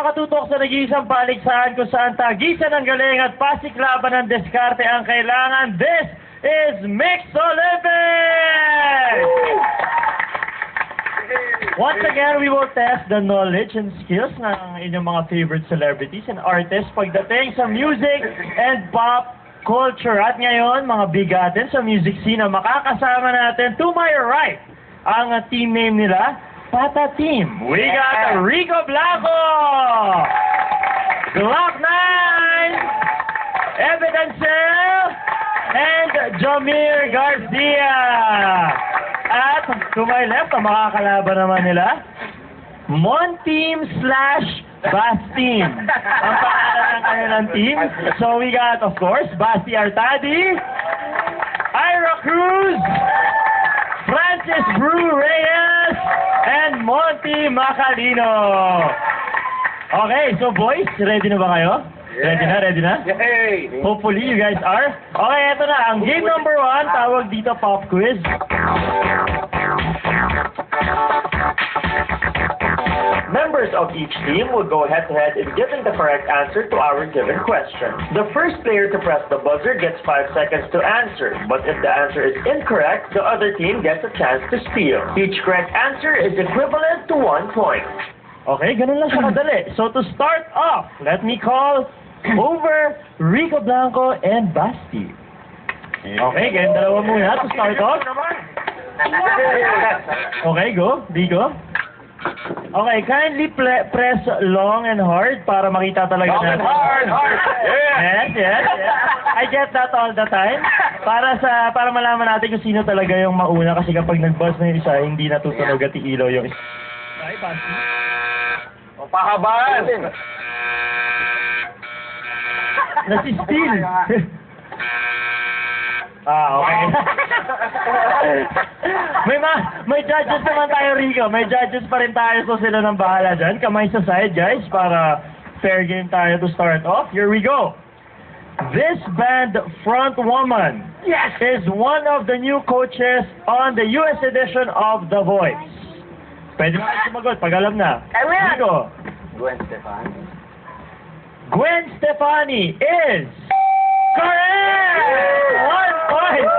nakatutok sa nag-iisang paligsahan kung saan tagisan ng galing at pasiklaban ng diskarte ang kailangan. This is Mix Olympics! Once again, we will test the knowledge and skills ng inyong mga favorite celebrities and artists pagdating sa music and pop culture. At ngayon, mga bigatin sa music scene na makakasama natin, to my right, ang team name nila, Pata Team. We got Rico Blanco, Glock 9, Evidencel, and Jamir Garcia. At to my left, ang makakalaban naman nila, Mon Team / Bass Team. Ang pangalan ng kanilang team. So we got, of course, Basti Artadi, Ira Cruz, Francis Brew Reyes, and Monty Macalino. Okay, so boys, ready na ba kayo? Ready na, ready na? Yay! Hopefully you guys are. Okay, eto na. Ang game number 1, tawag dito pop quiz. Members of each team will go head-to-head in giving the correct answer to our given question. The first player to press the buzzer gets 5 seconds to answer, but if the answer is incorrect, the other team gets a chance to steal. Each correct answer is equivalent to 1 point. Okay, ganun lang siya kadali. So to start off, let me call over Rico Blanco and Basti. Okay, ganun dalawa muna to start off. Okay, go. Rico. Okay, kindly press long and hard para makita talaga natin. Long and hard! Yeah! Yes. I get that all the time. Para malaman natin kung sino talaga yung mauna kasi kapag nag-buzz na yung isa, hindi natutunog at ilaw yung isa. Okay, Basti. O, pahabaan! Nasi-steal. Okay. may judges naman tayo, Rico. May judges pa rin tayo, so sila nang bahala dyan. Kamay sa side, guys, para fair game tayo to start off. Here we go. This band front woman is one of the new coaches on the US edition of The Voice. Pwede mo kayo sumagot pag alam na. Rico. Gwen Stefani. Gwen Stefani is correct! 1 point!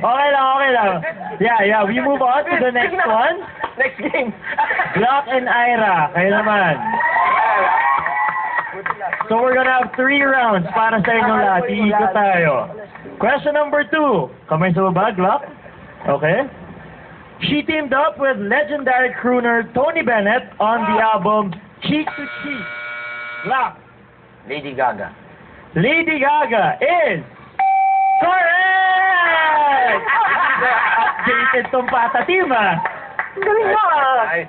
Okay lang. Yeah, we move on to the next one. Next game. Glock and Ira, kayo naman. So we're gonna have 3 rounds para sa inyo lahat. Iikot tayo. Question number 2. Kamay sa baba, Glock. Okay. She teamed up with legendary crooner Tony Bennett on the album Cheek to Cheek. Glock. Lady Gaga. Lady Gaga is correct! Updated tong Pata Team, ah.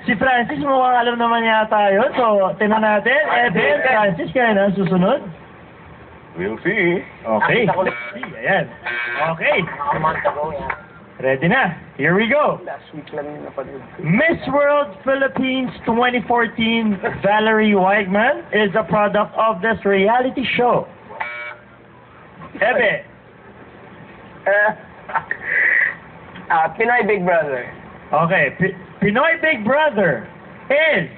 Si Francis, mukhang alam naman yata yun. So, tinan natin. Eben, Francis, kaya na susunod. We'll see. Okay. Ayan. Okay. Ready na. Here we go. Last week lang yung napanood. Miss World Philippines 2014 Valerie Weigman is a product of this reality show. Ebe. Pinoy Big Brother. Okay. Pinoy Big Brother is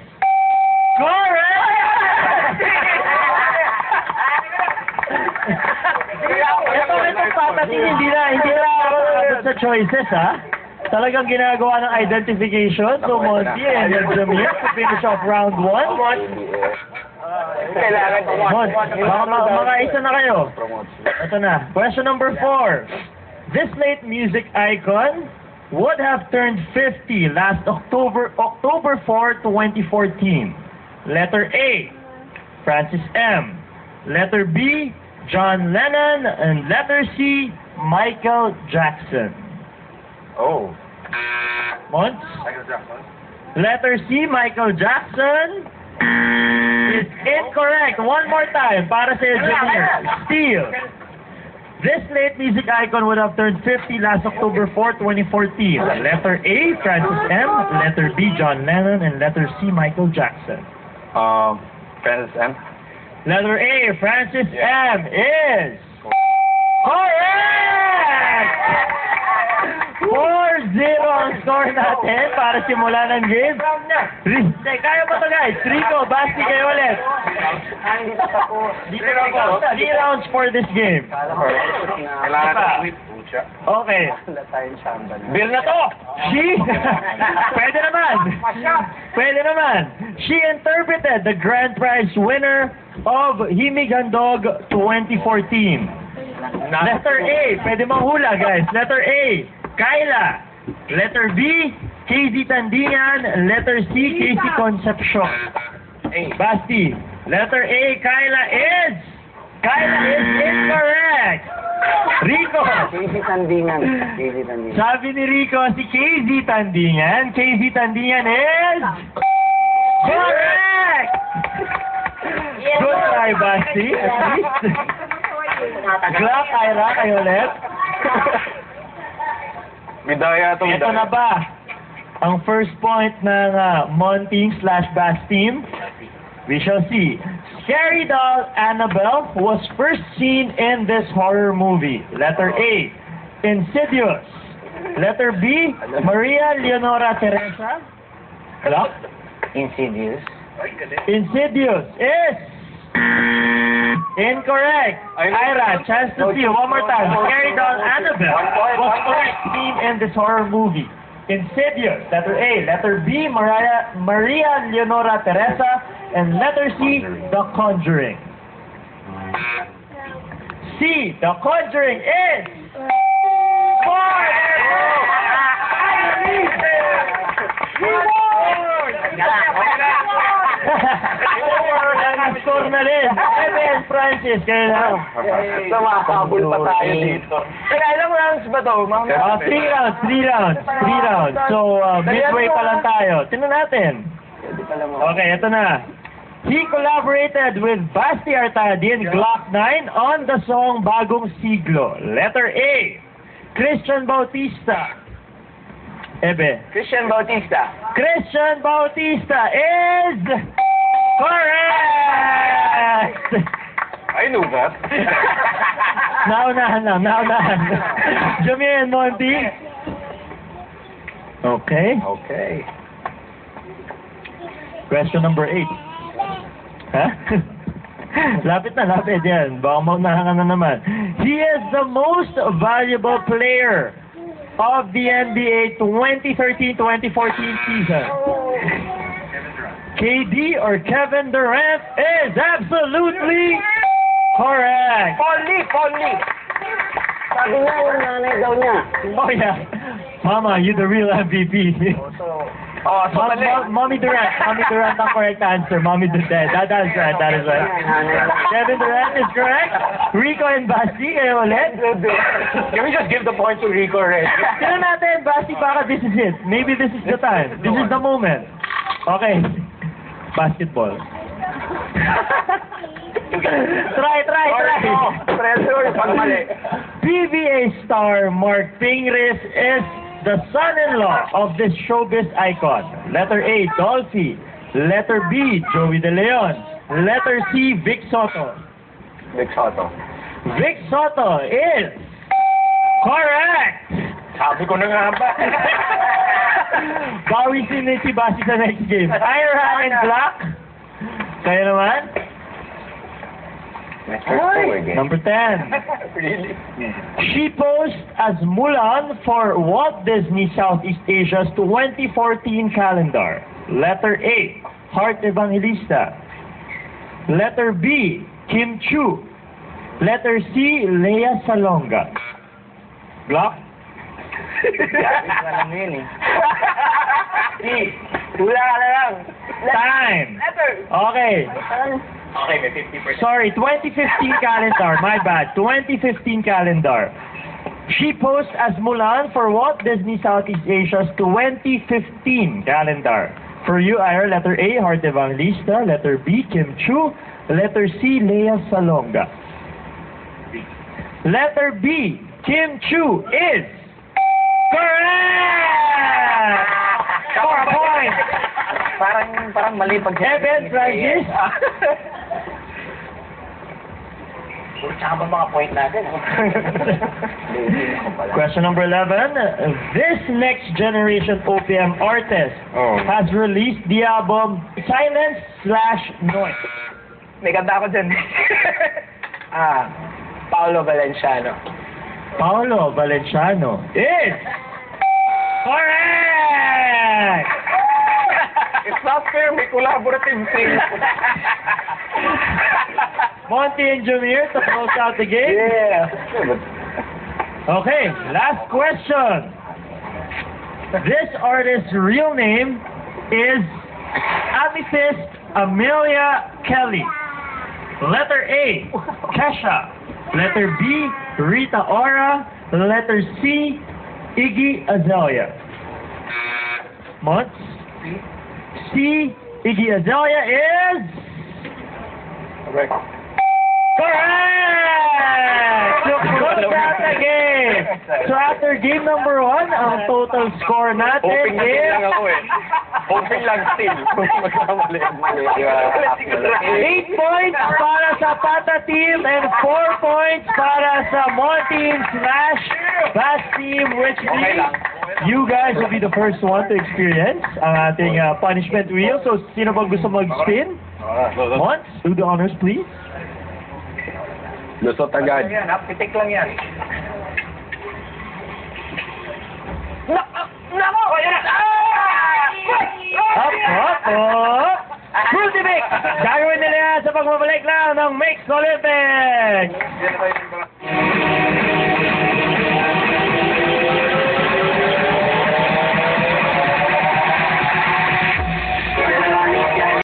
correct! Itong patating hindi na sa choices, ha? Talagang ginagawa ng identification. So, Monty and Jamir to finish off round 1. Kailangan ko Mga isa na kayo. Ito na. Question number 4. This late music icon would have turned 50 last October 4, 2014. Letter A, Francis M. Letter B, John Lennon. And letter C, Michael Jackson. Oh. Mons? Michael Jackson. Letter C, Michael Jackson is incorrect. One more time para sa Jamir. Steal. This late music icon would have turned 50 last October 4, 2014. Letter A, Francis M. Letter B, John Lennon. And letter C, Michael Jackson. Francis M. Letter A, Francis M. is correct! 4-0 ang score natin para simulan ng game. Kaya ba ito guys? Rico, Basti kayo ulit. Dito na po. 3 rounds for this game. Kailangan Pa. ng sweep. Pucha. Okay. Bill na to! She, pwede naman. Pwede naman. She interpreted the grand prize winner of Himigandog 2014. Letter A, pwede manghula guys. Letter A, Kyla. Letter B, KZ Tandingan. Letter C, KZ Concepcion. Basti, letter A, Kyla is incorrect. Rico. Easy tandingan. Sabi ni Rico, si KZ Tandingan. KZ Tandingan is correct. Good try, Basti. At least. Glock, Ira, kayo ulit. Bidaya to. Ito na ba ang first point ng Mon team / Bass team? We shall see. Scary doll Annabelle was first seen in this horror movie. Letter A, Insidious. Letter B, Maria Leonora Teresa. Hello? Insidious. Insidious is incorrect. Ira, chance to see one more time. Scary doll Annabelle was first seen in this horror movie. Insidious, letter A. Letter B, Maria Leonora Teresa. And letter C, The Conjuring. C, The Conjuring is score na rin. Evan Francis, kayo na. Tumahabol pa tayo dito. Teka, ilang rounds ba to? 3 rounds, 3 rounds, 3 rounds. So, midway pa lang tayo. Tingnan natin. Okay, ito na. He collaborated with Basti Artadi and Glock 9 on the song Bagong Siglo. Letter A, Christian Bautista. Ebe. Christian Bautista. Christian Bautista is correct! I knew that. Naunahan lang, naunahan. Jamie and Monty. Okay. Okay. Question number 8. Ha? Lapit na, lapit yan. Baka maunahan ka na naman. He is the most valuable player of the NBA 2013-2014 season. KD or Kevin Durant is absolutely correct. Polly! Sabi niya, yung nanay daw niya. Oh yeah. Mama, you the real MVP. Mommy Durant ang correct answer. Mommy Durant. That is right. That is right. Kevin Durant is correct. Rico and Basti, kayo ulit. Can we just give the point to Rico already? Tignan natin, Basti, baka this is it. Maybe this is the time. This is the moment. Okay. Basketball. Try. Pressure, pag mali. PBA star Mark Pingris is the son-in-law of this showbiz icon. Letter A, Dolphy. Letter B, Joey De Leon. Letter C, Vic Soto. Vic Soto. Vic Soto is correct! Sabi ko na nga ba? Bawi si Basi sa next game. Ira and Black. Kayo naman? Number 10. Really? She posed as Mulan for Walt Disney Southeast Asia's 2014 calendar. Letter A, Heart Evangelista. Letter B, Kim Chu. Letter C, Lea Salonga. Block? Alam mo yun eh. Hula ka na lang. Time. Okay. Okay, may 50%. Sorry, 2015 calendar. My bad. 2015 calendar. She posed as Mulan for Walt Disney Southeast Asia's 2015 calendar. For you, Ira, letter A, Heart Evangelista. Letter B, Kim Chu. Letter C, Lea Salonga. Letter B, Kim Chu is correct! For a point! Parang mali pag... Evan Francis. Puro tsaka mga point natin. Question number 11. This next generation OPM artist has released the album Silence/Noise. May kanta ako dyan. Paolo Valenciano. Paolo Valenciano is correct! It's not fair, may collaborative thing. Monty and Jameer to close out the game. Yeah. Okay, last question. This artist's real name is Amethyst Amelia Kelly. Letter A, Kesha. Letter B, Rita Ora. Letter C, Iggy Azalea. Months? C, Iggy Azalea is... Correct. Correct! So, close out the game. So, after game number 1, ang total score natin Hoping na din is... lang ako eh. Hoping lang still. Magkamali. 8 points para sa Pata team and 4 points para sa Monteam/Bass team, which Okay means lang. you guys will be the first one to experience ang ating punishment wheel. So, sino bang gusto mag-spin? Mons, do the honors, please. Lusot agad. Yan, pitik lang yan. Nako! Ayan na! Up, up, up! Fruity Mix! Gagawin nila yan sa pagbabalik lang ng Mix Olympics!